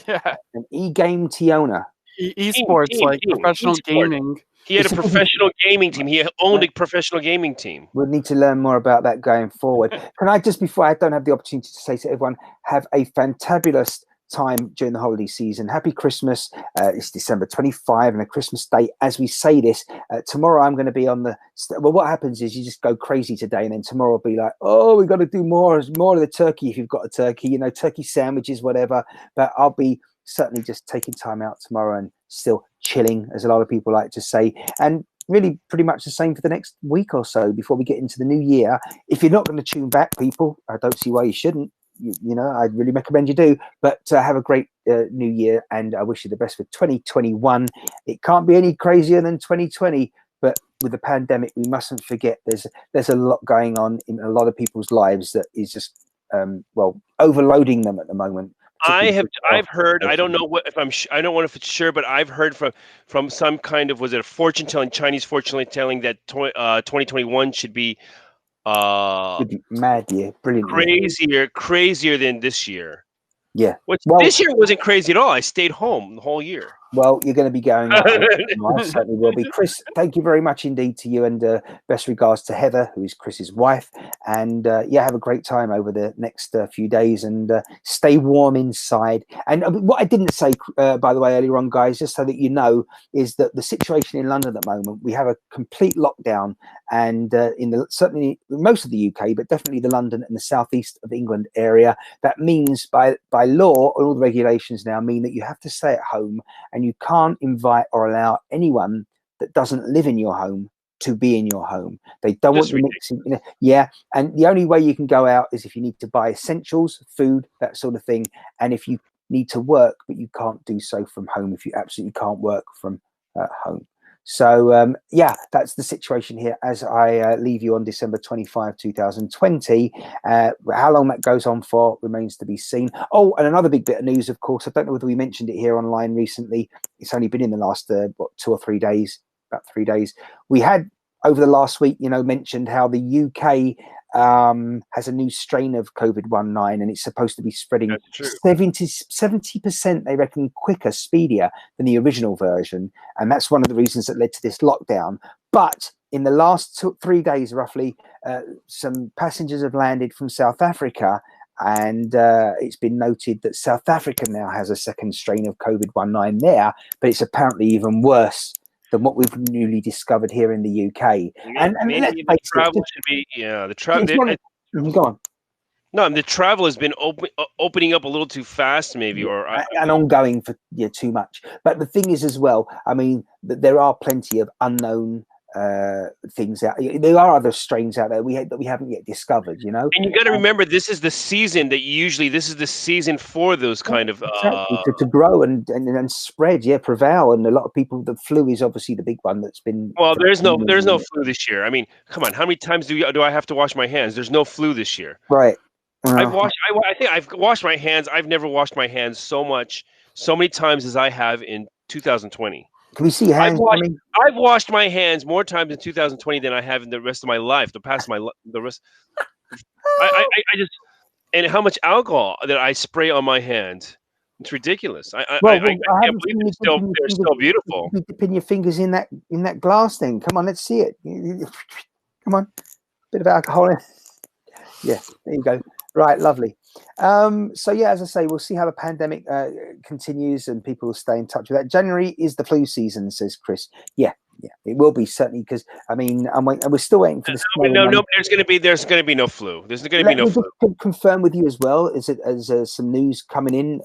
Yeah, an e-game team owner. Esports, like professional gaming. He had a professional gaming team. He owned a professional gaming team. We'll need to learn more about that going forward. Can I just, before I don't have the opportunity to say to everyone, have a fantabulous time during the holiday season. Happy Christmas. It's December 25 and a Christmas day. As we say this, tomorrow I'm going to be on the... Well, what happens is you just go crazy today, and then tomorrow will be like, oh, we've got to do more of the turkey if you've got a turkey, turkey sandwiches, whatever. But I'll be certainly just taking time out tomorrow and still chilling, as a lot of people like to say. And really pretty much the same for the next week or so before we get into the new year. If you're not going to tune back, people, I don't see why you shouldn't. I'd really recommend you do, but have a great new year, and I wish you the best for 2021. It can't be any crazier than 2020, but with the pandemic, we mustn't forget there's a lot going on in a lot of people's lives that is just overloading them at the moment. I've heard. I don't know what if I'm. I don't know if it's sure, but I've heard from some kind of, was it a fortune telling, Chinese fortune telling, that 2021 should be uh mad year, brilliant year. crazier than this year. Yeah. Which Well, this year wasn't crazy at all. I stayed home the whole year. well, you're going to be going out. I certainly will be. Chris, thank you very much indeed to you, and best regards to Heather, who is Chris's wife. And yeah, have a great time over the next few days, and stay warm inside. And what I didn't say, by the way, earlier on, guys, just so that you know, is that the situation in London at the moment, we have a complete lockdown, and certainly most of the UK, but definitely the London and the southeast of England area. That means by law, all the regulations now mean that you have to stay at home, and you can't invite or allow anyone that doesn't live in your home to be in your home. They don't want you mixing. Yeah, and the only way you can go out is if you need to buy essentials, food, that sort of thing, and if you need to work, but you can't do so from home if you absolutely can't work from home. So yeah, that's the situation here as I leave you on December 25, 2020. How long that goes on for remains to be seen. Oh, and another big bit of news, of course, I don't know whether we mentioned it here online recently. It's only been in the last 2 or 3 days, about 3 days. We had over the last week, mentioned how the UK has a new strain of COVID-19, and it's supposed to be spreading 70%, they reckon, quicker, speedier than the original version. And that's one of the reasons that led to this lockdown. But in the last 3 days, roughly, some passengers have landed from South Africa, and it's been noted that South Africa now has a second strain of COVID-19 there, but it's apparently even worse than what we've newly discovered here in the UK. And maybe the travel should be, the travel. Go on. No, the travel has been opening up a little too fast, maybe, and ongoing for too much. But the thing is, as well, I mean, there are plenty of unknown things out. There are other strains out there that we haven't yet discovered. And you got to remember, this is the season that this is the season for those kind of to grow and spread, prevail. And a lot of people, the flu is obviously the big one that's been. Well, there's no flu this year. I mean, come on, how many times do I have to wash my hands? There's no flu this year, right? I think I've washed my hands. I've never washed my hands so many times as I have in 2020. Can we see your hands? I've washed my hands more times in 2020 than I have in the rest of my life. The rest. I just, and how much alcohol that I spray on my hand. It's ridiculous. I can't believe they're still beautiful. You dipping your fingers in that glass thing. Come on, let's see it. Come on, bit of alcohol in. Yeah, there you go. Right, lovely. So yeah, as I say, we'll see how the pandemic continues, and people will stay in touch with that. January is the flu season, says Chris. Yeah, it will be, certainly, because I mean, we're still waiting for this. No, there's going to be no flu. There's going to be no flu. Just confirm with you as well. As some news coming in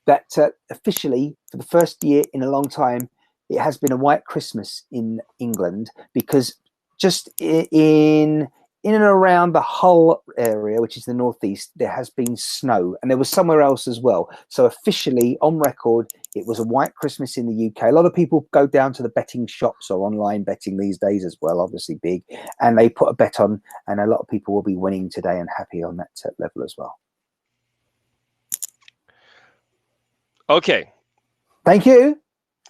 that officially, for the first year in a long time, it has been a white Christmas in England, because just in and around the Hull area, which is the northeast, there has been snow, and there was somewhere else as well. So officially, on record, it was a white Christmas in the UK. A lot of people go down to the betting shops or online betting these days as well, obviously big, and they put a bet on, and a lot of people will be winning today and happy on that level as well. Okay. Thank you.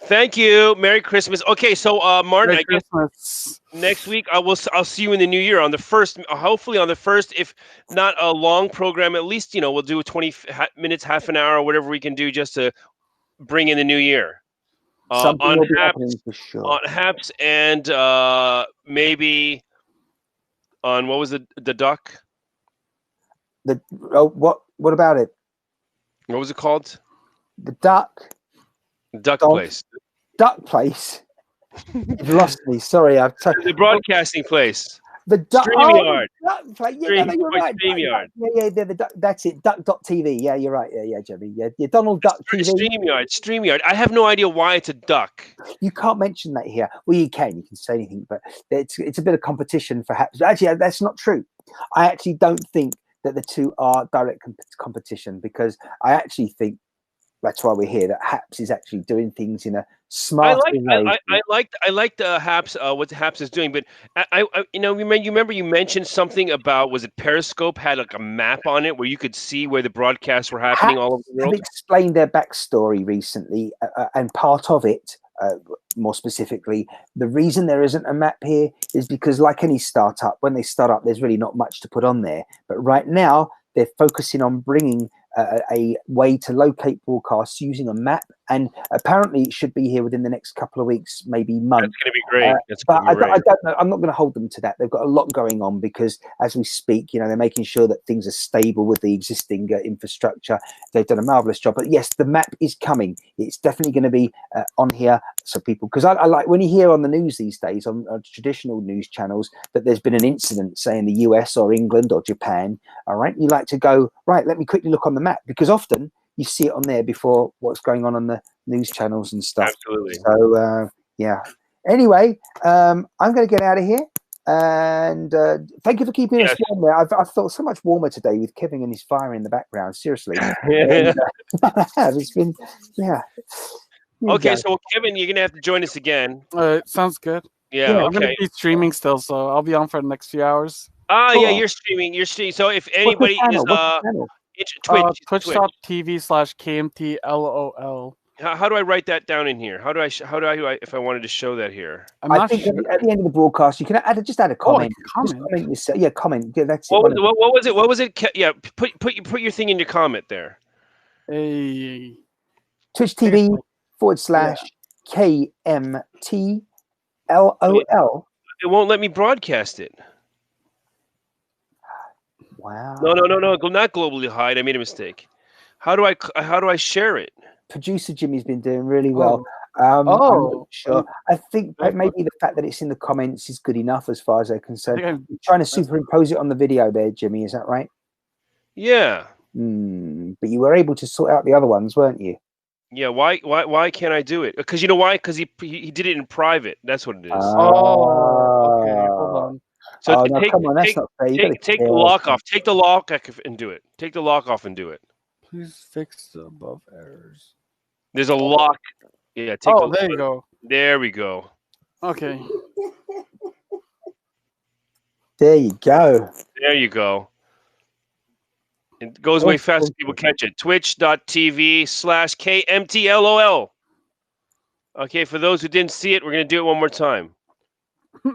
Thank you. Merry Christmas. Okay, so Martin, Merry Christmas. Next week I'll see you in the new year on the 1st. Hopefully on the 1st, if not a long program, at least we'll do 20 minutes, half an hour, whatever we can do, just to bring in the new year. On Haps and maybe on what was the duck? What about it? What was it called? The duck. Duck Place. Duck Place. You've lost me. Sorry, the broadcasting place. The duck. StreamYard. You're right. StreamYard. That's it. Duck.tv. Yeah, you're right. Yeah, Jimmy. Yeah, Donald Duck TV. StreamYard. I have no idea why it's a duck. You can't mention that here. Well, you can say anything, but it's a bit of competition for Haps. Actually, that's not true. I actually don't think that the two are direct competition, because I actually think that's why we're here. That Haps is actually doing things in a I smarter like way. I like the Haps what Haps is doing, but you know you remember you mentioned something about, was it Periscope had like a map on it where you could see where the broadcasts were happening all over the Have world? explained their backstory recently, and part of it, more specifically, the reason there isn't a map here is because, like any startup, when they start up, there's really not much to put on there. But right now, they're focusing on bringing a way to locate broadcasts using a map, and apparently it should be here within the next couple of weeks, maybe months. That's going to be great. That's But going to be I great. don't know. I'm not going to hold them to that. They've got a lot going on because, as we speak, you know, they're making sure that things are stable with the existing infrastructure. They've done a marvelous job. But yes, the map is coming. It's definitely going to be on here, so people, because I like when you hear on the news these days on traditional news channels that there's been an incident, say in the US or England or Japan. All right, you like to go right. Let me quickly look on the map, because often you see it on there before what's going on the news channels and stuff. Absolutely. So yeah. Anyway, I'm going to get out of here, and thank you for keeping us warm there. I've felt so much warmer today with Kevin and his fire in the background. Seriously, and, it's been Okay, so Kevin, you're going to have to join us again. Sounds good. Yeah. Yeah, I'm Okay. gonna be streaming still, so I'll be on for the next few hours. Yeah, you're streaming. You're streaming. So if What's the anybody channel? is What's the channel? Twitch. Twitch.tv/KMTLOL. How do I write that down in here? How do I if I wanted to show that here? I'm I not think sure. at the end of the broadcast, you can just add a comment. Just comment. comment yourself. Yeah, comment. Yeah, that's it. What was it? What was it? Yeah, put your thing in your comment there. Hey. Twitch TV /KMTLOL. It won't let me broadcast it. Wow. No. Not globally hide. I made a mistake. How do I share it? Producer Jimmy's been doing really well. I'm not sure. I think maybe the fact that it's in the comments is good enough as far as they're concerned. You're trying to superimpose it on the video there, Jimmy. Is that right? Yeah. But you were able to sort out the other ones, weren't you? Yeah. Why can't I do it? Because you know why? Because he did it in private. That's what it is. Okay. Hold on. So no, come on, that's not fair. Take the lock off. Take the lock off and do it. Take the lock off and do it. Please fix the above errors. There's a lock. Yeah. There you go. There we go. Okay. There you go. There you go. It goes way fast. People catch it. Twitch.tv/KMTLOL. Okay, for those who didn't see it, we're going to do it one more time.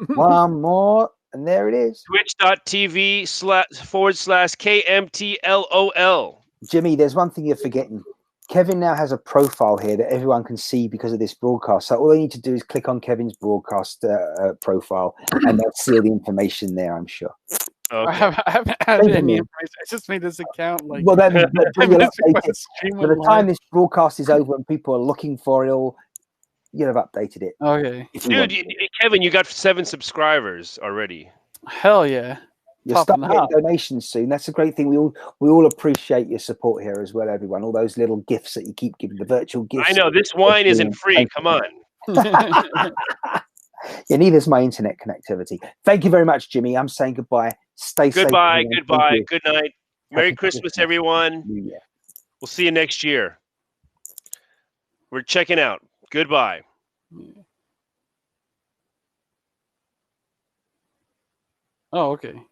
One more, and there it is. Twitch.tv/KMTLOL. Jimmy, there's one thing you're forgetting. Kevin now has a profile here that everyone can see because of this broadcast. So all they need to do is click on Kevin's broadcast profile, and they'll see all the information there, I'm sure. Okay. I haven't had any information. I just made this account like. Well, then by the time this broadcast is over and people are looking for it all, you'll have updated it. Okay. Dude, Kevin, you got 7 subscribers already. Hell yeah. You'll start getting donations soon. That's a great thing. We all appreciate your support here as well, everyone. All those little gifts that you keep giving, the virtual gifts. I know this wine isn't free. Come on. Yeah, neither is my internet connectivity. Thank you very much, Jimmy. I'm saying goodbye. Stay safe. Goodbye. Good night. Merry Christmas, everyone. We'll see you next year. We're checking out. Goodbye. Oh, okay.